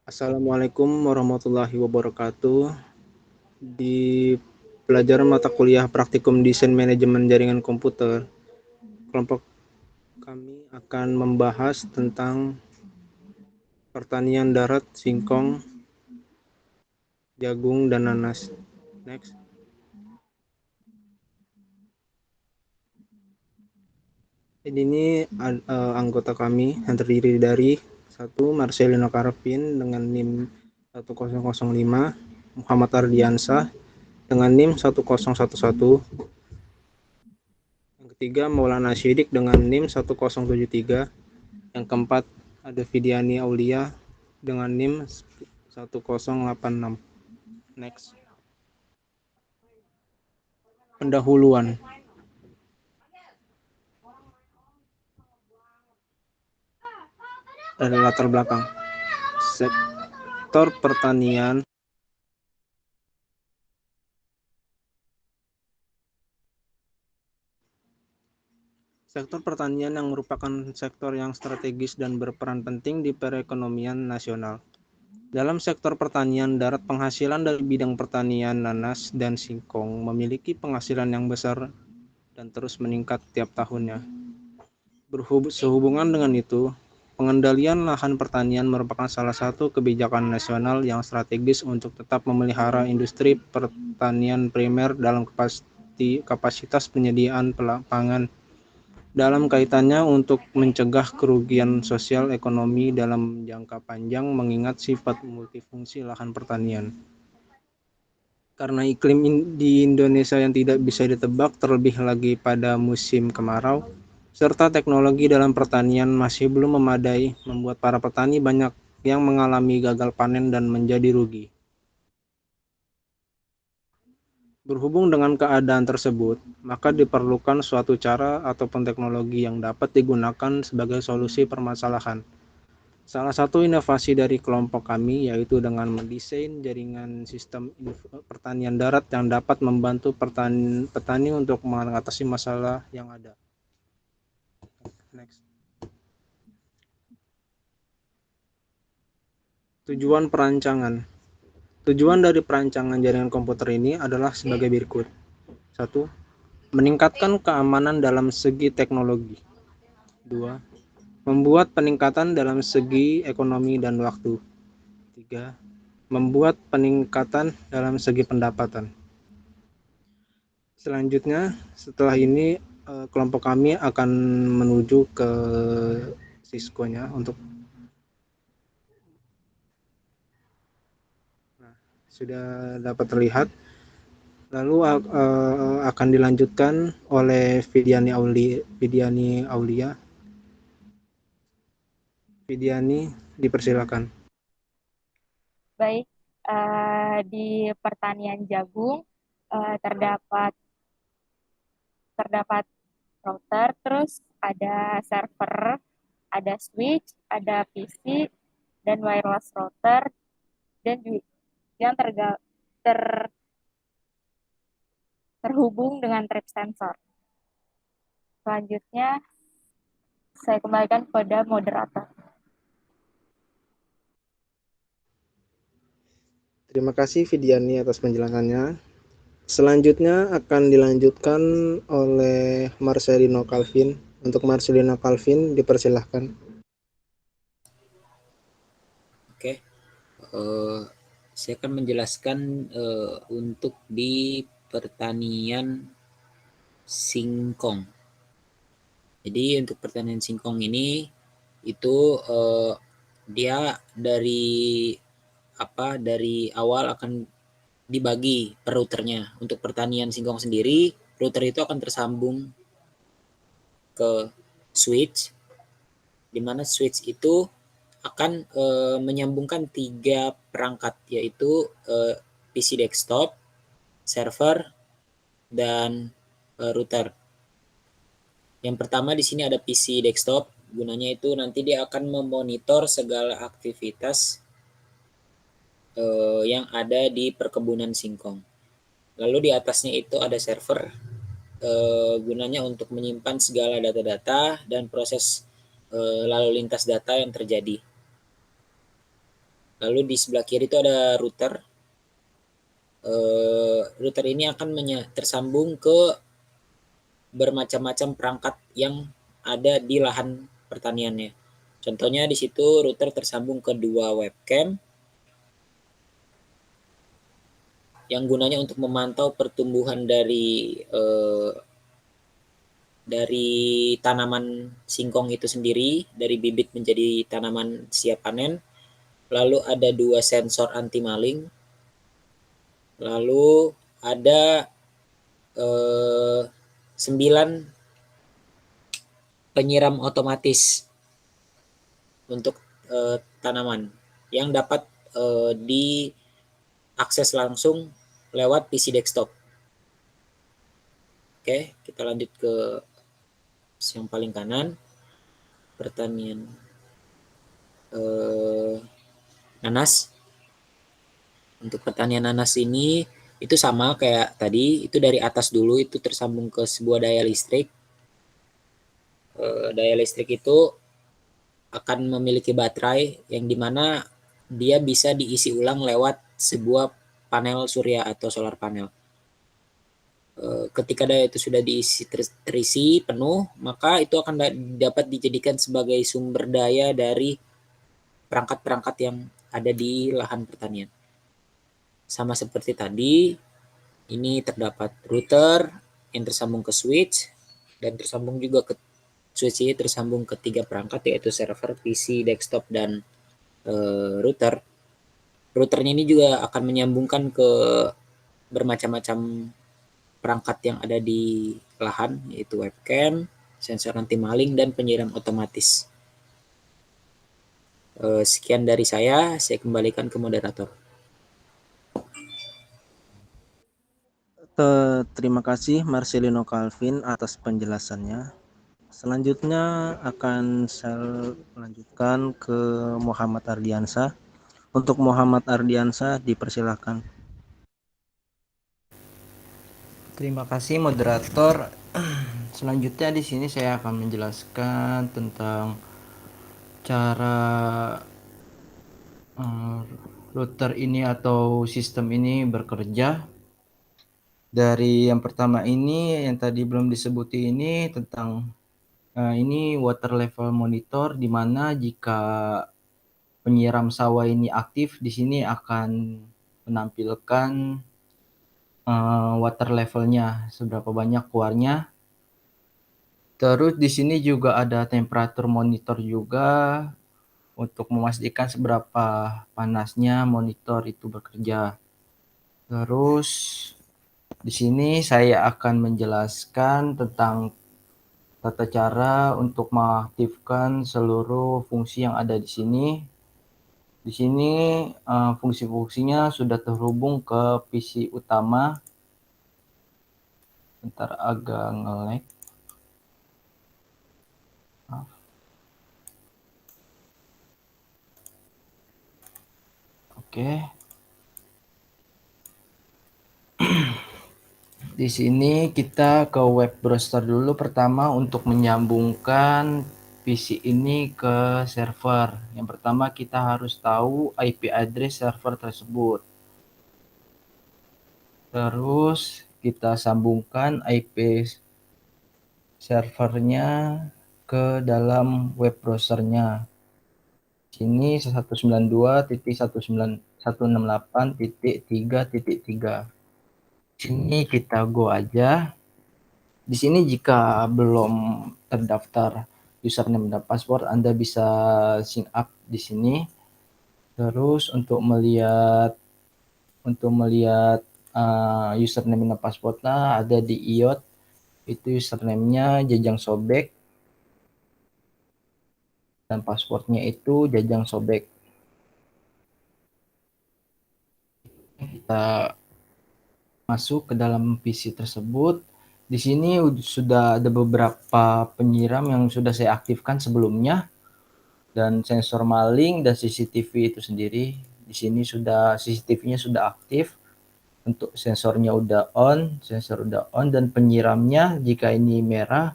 Assalamualaikum warahmatullahi wabarakatuh. Di pelajaran mata kuliah Praktikum Desain Manajemen Jaringan Komputer, kelompok kami akan membahas tentang pertanian darat, singkong, jagung, dan nanas. Next. Ini anggota kami yang terdiri dari satu Marcelino Karpin dengan NIM 1005, Muhammad Ardiansah dengan NIM 1011, yang ketiga Maulana Syidik dengan NIM 1073, yang keempat ada Fidiani Aulia dengan NIM 1086. Next. Pendahuluan dan latar belakang. Sektor pertanian Sektor pertanian yang merupakan sektor yang strategis dan berperan penting di perekonomian nasional. Dalam sektor pertanian darat, penghasilan dari bidang pertanian nanas dan singkong memiliki penghasilan yang besar dan terus meningkat tiap tahunnya. Sehubungan dengan itu, pengendalian lahan pertanian merupakan salah satu kebijakan nasional yang strategis untuk tetap memelihara industri pertanian primer dalam kapasitas penyediaan pangan dalam kaitannya untuk mencegah kerugian sosial ekonomi dalam jangka panjang mengingat sifat multifungsi lahan pertanian. Karena iklim di Indonesia yang tidak bisa ditebak, terlebih lagi pada musim kemarau, serta teknologi dalam pertanian masih belum memadai, membuat para petani banyak yang mengalami gagal panen dan menjadi rugi. Berhubung dengan keadaan tersebut, maka diperlukan suatu cara ataupun teknologi yang dapat digunakan sebagai solusi permasalahan. Salah satu inovasi dari kelompok kami yaitu dengan mendesain jaringan sistem pertanian darat yang dapat membantu petani untuk mengatasi masalah yang ada. Next. Tujuan perancangan. Tujuan dari perancangan jaringan komputer ini adalah sebagai berikut. 1. Meningkatkan keamanan dalam segi teknologi. 2. Membuat peningkatan dalam segi ekonomi dan waktu. 3. Membuat peningkatan dalam segi pendapatan. Selanjutnya, setelah ini kelompok kami akan menuju ke Cisco-nya untuk sudah dapat terlihat. Lalu akan dilanjutkan oleh Fidiani Aulia. Fidiani, dipersilakan. Baik, di pertanian jagung terdapat router, terus ada server, ada switch, ada PC, dan wireless router, dan juga yang terhubung dengan trip sensor. Selanjutnya, saya kembalikan kepada moderator. Terima kasih Fidiani atas penjelasannya. Selanjutnya akan dilanjutkan oleh Marcelino Calvin. Untuk Marcelino Calvin, dipersilahkan. Oke, saya akan menjelaskan untuk di pertanian singkong. Jadi untuk pertanian singkong ini itu dia dari awal akan dibagi per routernya. Untuk pertanian singkong sendiri, router itu akan tersambung ke switch, di mana switch itu akan menyambungkan 3 perangkat, yaitu PC desktop, server, dan router. Yang pertama di sini ada PC desktop, gunanya itu nanti dia akan memonitor segala aktivitas yang ada di perkebunan singkong. Lalu di atasnya itu ada server, gunanya untuk menyimpan segala data-data dan proses lalu lintas data yang terjadi. Lalu di sebelah kiri itu ada router. Router ini akan tersambung ke bermacam-macam perangkat yang ada di lahan pertaniannya. Contohnya di situ router tersambung ke 2 webcam yang gunanya untuk memantau pertumbuhan dari tanaman singkong itu sendiri, dari bibit menjadi tanaman siap panen. Lalu ada 2 sensor anti maling. Lalu ada 9 penyiram otomatis untuk tanaman yang dapat diakses langsung lewat PC desktop. Oke, kita lanjut ke yang paling kanan, pertanian nanas. Untuk pertanian nanas ini itu sama kayak tadi, itu dari atas dulu itu tersambung ke sebuah daya listrik. Daya listrik itu akan memiliki baterai yang dimana dia bisa diisi ulang lewat sebuah panel surya atau solar panel. Ketika daya itu sudah terisi penuh, maka itu akan dapat dijadikan sebagai sumber daya dari perangkat-perangkat yang ada di lahan pertanian. Sama seperti tadi, ini terdapat router yang tersambung ke switch dan tersambung juga ke switch ini tersambung ke 3 perangkat, yaitu server, PC, desktop, dan router. Routernya ini juga akan menyambungkan ke bermacam-macam perangkat yang ada di lahan, yaitu webcam, sensor anti maling, dan penyiram otomatis. Sekian dari saya kembalikan ke moderator. Terima kasih Marcelino Calvin atas penjelasannya. Selanjutnya akan saya lanjutkan ke Muhammad Ardiansyah. Untuk Muhammad Ardiansyah dipersilahkan. Terima kasih moderator. Selanjutnya di sini saya akan menjelaskan tentang cara router ini atau sistem ini bekerja. Dari yang pertama ini yang tadi belum disebut ini tentang ini water level monitor, di mana jika penyiram sawah ini aktif, di sini akan menampilkan water levelnya, seberapa banyak keluarnya. Terus di sini juga ada temperatur monitor juga untuk memastikan seberapa panasnya monitor itu bekerja. Terus di sini saya akan menjelaskan tentang tata cara untuk mengaktifkan seluruh fungsi yang ada di sini. Di sini fungsi-fungsinya sudah terhubung ke PC utama. Bentar, agak nge-lag. Oke. Di sini kita ke web browser dulu pertama untuk menyambungkan PC ini ke server. Yang pertama kita harus tahu IP address server tersebut. Terus kita sambungkan IP servernya ke dalam web browsernya. Sini 192.168.3.3. Sini kita go aja. Di sini jika belum terdaftar username dan password, Anda bisa sign up di sini. Terus untuk melihat username dan passwordnya ada di iot. Itu username-nya Jajang Sobek dan passwordnya itu Jajang Sobek. Kita masuk ke dalam PC tersebut. Di sini sudah ada beberapa penyiram yang sudah saya aktifkan sebelumnya, dan sensor maling dan CCTV itu sendiri. Di sini sudah CCTV-nya sudah aktif. Untuk sensornya udah on, sensor udah on, dan penyiramnya jika ini merah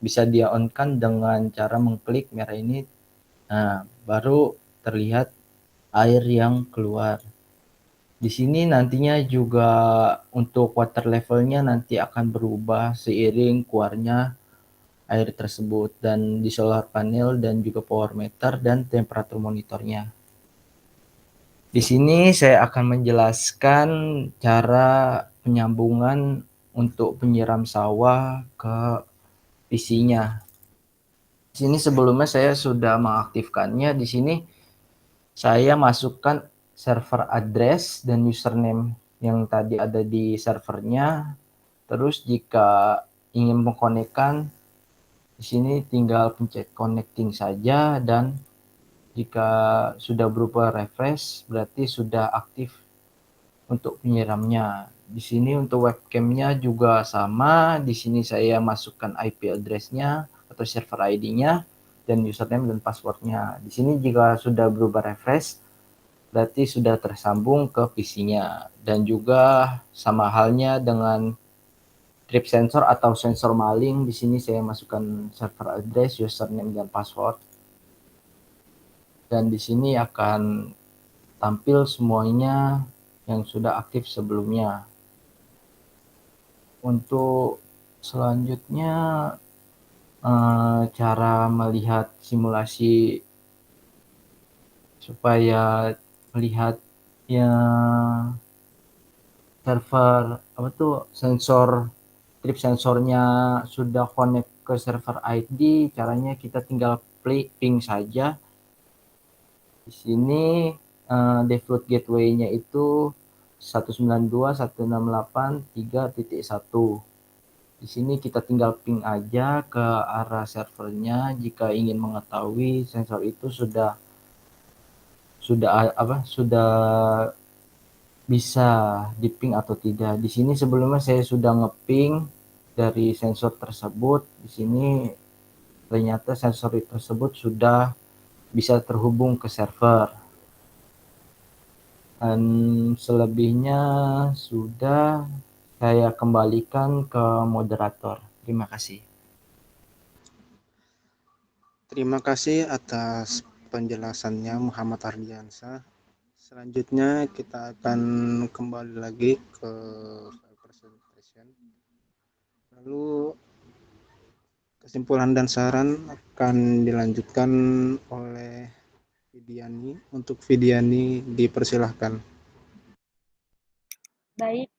bisa dia on-kan dengan cara mengklik merah ini. Nah, baru terlihat air yang keluar. Di sini nantinya juga untuk water levelnya nanti akan berubah seiring keluarnya air tersebut, dan di solar panel dan juga power meter dan temperatur monitornya. Di sini saya akan menjelaskan cara penyambungan untuk penyiram sawah ke PC-nya. Di sini sebelumnya saya sudah mengaktifkannya. Di sini saya masukkan server address dan username yang tadi ada di servernya. Terus jika ingin mengkonekkan, di sini tinggal pencet connecting saja, dan jika sudah berupa refresh berarti sudah aktif untuk penyiramnya. Di sini untuk webcamnya juga sama. Di sini saya masukkan IP address-nya atau server ID-nya dan username dan password-nya. Di sini jika sudah berubah refresh berarti sudah tersambung ke PC-nya. Dan juga sama halnya dengan trip sensor atau sensor maling. Di sini saya masukkan server address, username dan password. Dan di sini akan tampil semuanya yang sudah aktif sebelumnya. Untuk selanjutnya cara melihat simulasi supaya melihat ya server apa tuh sensor trip sensornya sudah connect ke server ID. Caranya kita tinggal ping saja. Di sini default gateway-nya itu 192.168.3.1. Di sini kita tinggal ping aja ke arah servernya jika ingin mengetahui sensor itu sudah bisa diping atau tidak. Di sini sebelumnya saya sudah ngeping dari sensor tersebut. Di sini ternyata sensor tersebut sudah bisa terhubung ke server. Dan selebihnya sudah saya kembalikan ke moderator. Terima kasih. Terima kasih atas penjelasannya Muhammad Ardiansyah. Selanjutnya kita akan kembali lagi ke presentation. Lalu kesimpulan dan saran akan dilanjutkan oleh Vidiani. Untuk Vidiani dipersilahkan. Baik,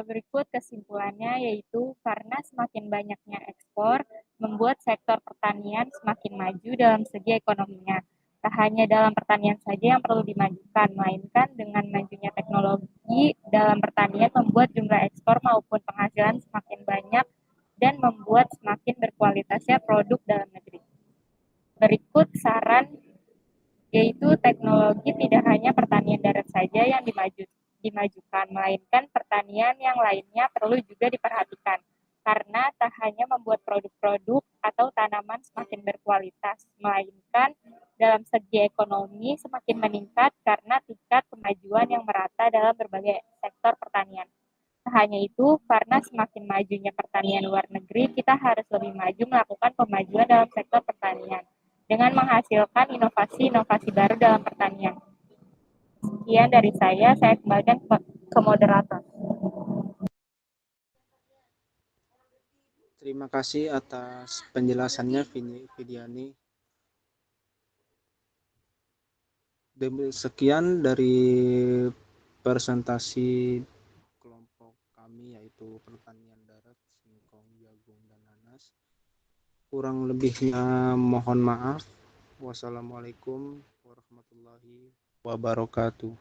berikut kesimpulannya yaitu karena semakin banyaknya ekspor membuat sektor pertanian semakin maju dalam segi ekonominya. Tak hanya dalam pertanian saja yang perlu dimajukan, melainkan dengan majunya teknologi dalam pertanian membuat jumlah ekspor maupun penghasilan semakin banyak dan membuat semakin berkualitasnya produk dalam negeri. Berikut saran yaitu teknologi tidak hanya pertanian darat saja yang dimajukan, melainkan pertanian yang lainnya perlu juga diperhatikan. Karena tak hanya membuat produk-produk atau tanaman semakin berkualitas, melainkan dalam segi ekonomi semakin meningkat karena tingkat kemajuan yang merata dalam berbagai sektor pertanian. Tak hanya itu, karena semakin majunya pertanian luar negeri, kita harus lebih maju melakukan pemajuan dalam sektor pertanian dengan menghasilkan inovasi-inovasi baru dalam pertanian. Sekian dari saya kembalikan ke moderator. Terima kasih atas penjelasannya Vidiani. Sekian dari presentasi kelompok kami yaitu pertanian darat, singkong, jagung, dan nanas. Kurang lebihnya mohon maaf. Wassalamualaikum warahmatullahi wabarakatuh.